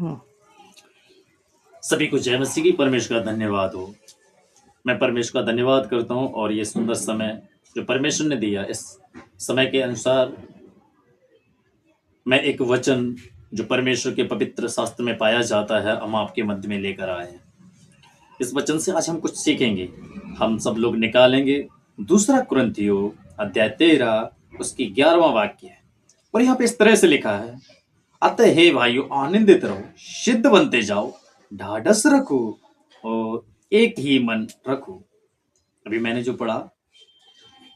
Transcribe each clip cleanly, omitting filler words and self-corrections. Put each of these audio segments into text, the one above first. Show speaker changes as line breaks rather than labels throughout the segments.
हाँ।
सभी को जय मसीह की। परमेश्वर का धन्यवाद हो। मैं परमेश्वर का धन्यवाद करता हूँ और ये सुंदर समय जो परमेश्वर ने दिया, इस समय के अनुसार मैं एक वचन जो परमेश्वर के पवित्र शास्त्र में पाया जाता है, हम आपके मध्य में लेकर आए हैं। इस वचन से आज हम कुछ सीखेंगे। हम सब लोग निकालेंगे दूसरा कुरिन्थियों अध्याय 13 उसकी 11वां वाक्य है। और यहाँ पे इस तरह से लिखा है, अतः हे भाइयों आनंदित रहो, सिद्ध बनते जाओ, ढाढ़स रखो और एक ही मन रखो। अभी मैंने जो पढ़ा,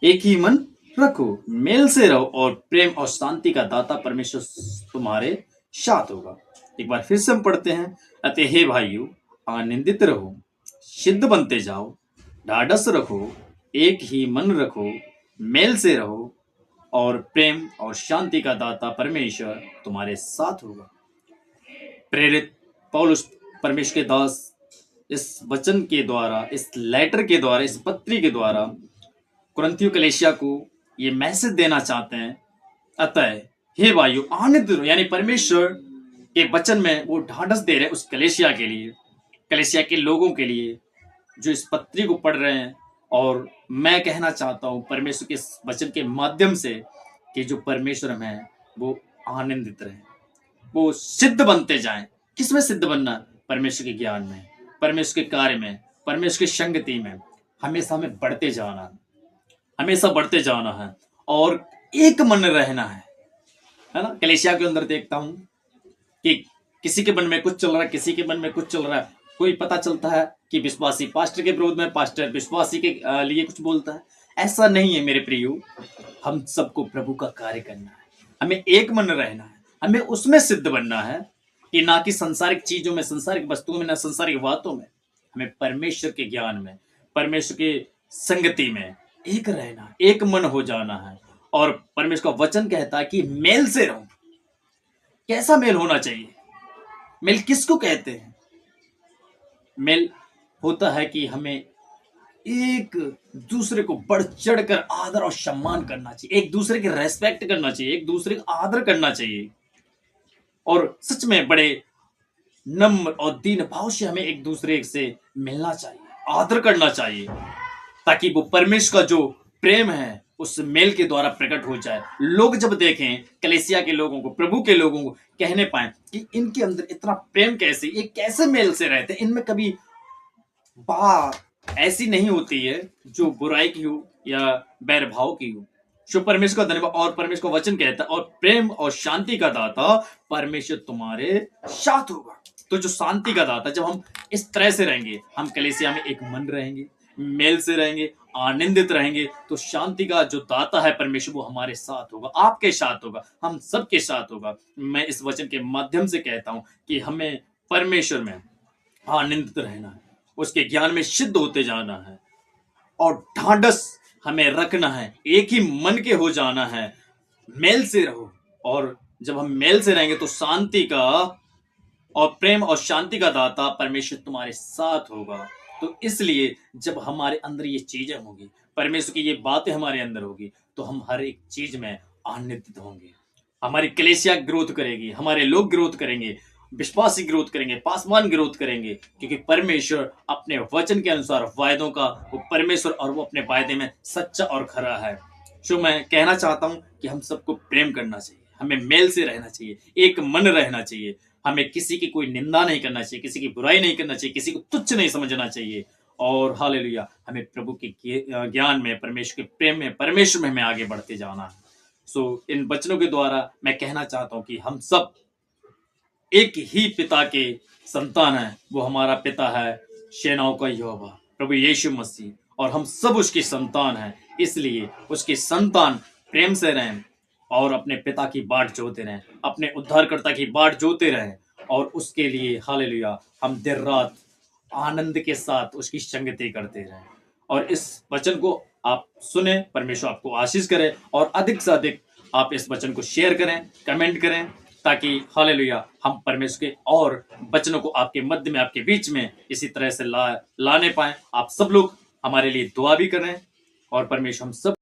एक ही मन रखो, मेल से रहो और प्रेम और शांति का दाता परमेश्वर तुम्हारे साथ होगा। एक बार फिर से हम पढ़ते हैं, अतः हे भाइयों आनंदित रहो, सिद्ध बनते जाओ, ढाढ़स रखो, एक ही मन रखो, मेल से रहो और प्रेम और शांति का दाता परमेश्वर तुम्हारे साथ होगा। प्रेरित पौलुस परमेश्वर के दास इस वचन के द्वारा, इस लेटर के द्वारा, इस पत्री के द्वारा कुरिन्थियों कलीसिया को ये मैसेज देना चाहते हैं, अतः हे भाइयों आनंदित रहो, यानी परमेश्वर के वचन में वो ढाढ़स दे रहे उस कलीसिया के लिए, कलीसिया के लोगों के लिए जो इस पत्री को पढ़ रहे हैं। और मैं कहना चाहता हूँ परमेश्वर के वचन के माध्यम से कि जो परमेश्वर में वो आनंदित रहे, वो सिद्ध बनते जाएं। किसमें सिद्ध बनना? परमेश्वर के ज्ञान में, परमेश्वर के कार्य में, परमेश्वर की संगति में। हमेशा हमें बढ़ते जाना है, हमेशा बढ़ते जाना है और एक मन रहना है ना। कलीसिया के अंदर देखता हूं कि किसी के मन में कुछ चल रहा है, किसी के मन में कुछ चल रहा है। कोई पता चलता है कि विश्वासी पास्टर के विरोध में, पास्टर विश्वासी के लिए कुछ बोलता है। ऐसा नहीं है मेरे प्रियो। हम सबको प्रभु का कार्य करना है, हमें एक मन रहना है, हमें उसमें सिद्ध बनना है कि ना कि संसारिक चीजों में, संसारिक वस्तुओं में, ना संसारिक बातों में। हमें परमेश्वर के ज्ञान में, परमेश्वर की संगति में एक रहना, एक मन हो जाना है। और परमेश्वर का वचन कहता है कि मेल से रहो। कैसा मेल होना चाहिए? मेल किसको कहते हैं? मेल होता है कि हमें एक दूसरे को बढ़ चढ़कर आदर और सम्मान करना चाहिए, एक दूसरे की रेस्पेक्ट करना चाहिए, एक दूसरे का आदर करना चाहिए और सच में बड़े नम्र और दीन भाव से हमें एक दूसरे से मिलना चाहिए, आदर करना चाहिए, ताकि वो परमेश्वर का जो प्रेम है उस मेल के द्वारा प्रकट हो जाए। लोग जब देखें कलीसिया के लोगों को, प्रभु के लोगों को, कहने पाए कि इनके अंदर इतना प्रेम कैसे, ये कैसे मेल से रहते, इनमें कभी बात ऐसी नहीं होती है जो बुराई की हो या बैरभाव की हो। जो परमेश्वर का धन्यवाद। और परमेश्वर का वचन कहता है, और प्रेम और शांति का दाता परमेश्वर तुम्हारे साथ होगा। तो जो शांति का दाता, जब हम इस तरह से रहेंगे, हम कलीसिया में एक मन रहेंगे, मेल से रहेंगे, आनंदित रहेंगे, तो शांति का जो दाता है परमेश्वर, वो हमारे साथ होगा, आपके साथ होगा, हम सबके साथ होगा। मैं इस वचन के माध्यम से कहता हूं कि हमें परमेश्वर में आनंदित रहना है, उसके ज्ञान में सिद्ध होते जाना है और ढाढ़स हमें रखना है, एक ही मन के हो जाना है। मेल से रहो, और जब हम मेल से रहेंगे तो शांति का और प्रेम और शांति का दाता परमेश्वर तुम्हारे साथ होगा। तो इसलिए जब हमारे अंदर ये चीजें होंगी, परमेश्वर की ये बातें हमारे अंदर होगी, तो हम हर एक चीज में आनंदित होंगे। हमारी कलीसिया ग्रोथ करेगी, हमारे लोग ग्रोथ करेंगे, विश्वासी ग्रोथ करेंगे, पासवान ग्रोथ करेंगे, क्योंकि परमेश्वर अपने वचन के अनुसार वायदों का वो परमेश्वर, और वो अपने वायदे में सच्चा और खरा है। जो मैं कहना चाहता हूं कि हम सबको प्रेम करना चाहिए, हमें मेल से रहना चाहिए, एक मन रहना चाहिए। हमें किसी की कोई निंदा नहीं करना चाहिए, किसी की बुराई नहीं करना चाहिए, किसी को तुच्छ नहीं समझना चाहिए। और हालेलुया, हमें प्रभु के ज्ञान में, परमेश्वर के प्रेम में, परमेश्वर में हमें आगे बढ़ते जाना है। इन वचनों के द्वारा मैं कहना चाहता हूं कि हम सब एक ही पिता के संतान हैं। वो हमारा पिता है सेनाओं का यहोवा, प्रभु यीशु मसीह, और हम सब उसकी संतान हैं। इसलिए उसकी संतान प्रेम से रहें और अपने पिता की बाट जोते रहें, अपने उद्धारकर्ता की बाट जोते रहें। और उसके लिए हालेलुया हम देर रात आनंद के साथ उसकी संगति करते रहें। और इस वचन को आप सुने, परमेश्वर आपको आशीष करे, और अधिक से अधिक आप इस वचन को शेयर करें, कमेंट करें, ताकि हालेलुया हम परमेश्वर के और वचनों को आपके मध्य में, आपके बीच में इसी तरह से लाने पाए। आप सब लोग हमारे लिए दुआ भी करें और परमेश्वर हम सब